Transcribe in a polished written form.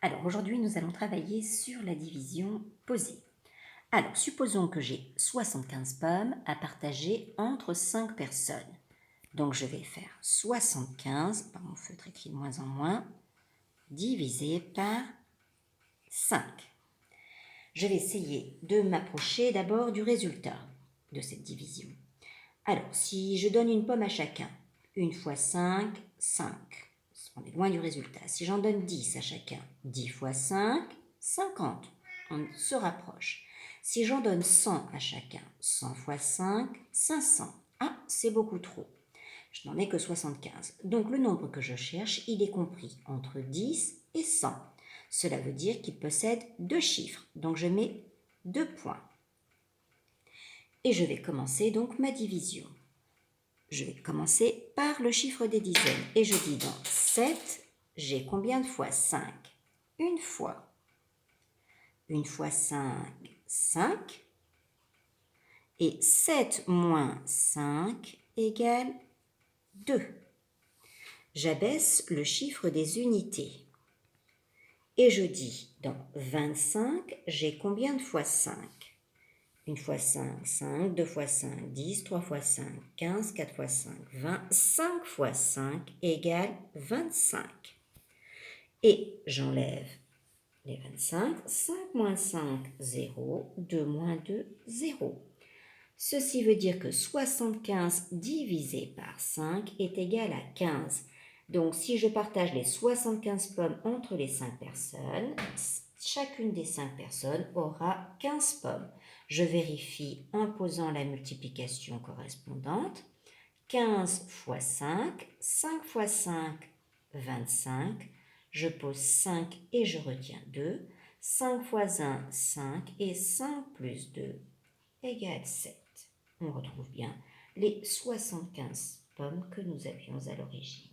Alors aujourd'hui, nous allons travailler sur la division posée. Alors, supposons que j'ai 75 pommes à partager entre 5 personnes. Donc, je vais faire 75, par mon feutre écrit de moins en moins, divisé par 5. Je vais essayer de m'approcher d'abord du résultat de cette division. Alors, si je donne une pomme à chacun, 1 fois 5, 5. On est loin du résultat. Si j'en donne 10 à chacun, 10 fois 5, 50. On se rapproche. Si j'en donne 100 à chacun, 100 fois 5, 500. Ah, c'est beaucoup trop. Je n'en ai que 75. Donc le nombre que je cherche, il est compris entre 10 et 100. Cela veut dire qu'il possède deux chiffres. Donc je mets 2 points. Et je vais commencer donc ma division. Je vais commencer par le chiffre des dizaines. Et je dis dans 7, j'ai combien de fois 5? Une fois. 1 fois 5, 5. Et 7 moins 5 égale 2. J'abaisse le chiffre des unités. Et je dis dans 25, j'ai combien de fois 5? 1 fois 5, 5, 2 fois 5, 10, 3 fois 5, 15, 4 fois 5, 20, 5 fois 5 égale 25. Et j'enlève les 25, 5 moins 5, 0, 2 moins 2, 0. Ceci veut dire que 75 divisé par 5 est égal à 15. Donc si je partage les 75 pommes entre les 5 personnes, chacune des 5 personnes aura 15 pommes. Je vérifie en posant la multiplication correspondante. 15 fois 5, 5 fois 5, 25. Je pose 5 et je retiens 2. 5 fois 1, 5 et 5 plus 2 égale 7. On retrouve bien les 75 pommes que nous avions à l'origine.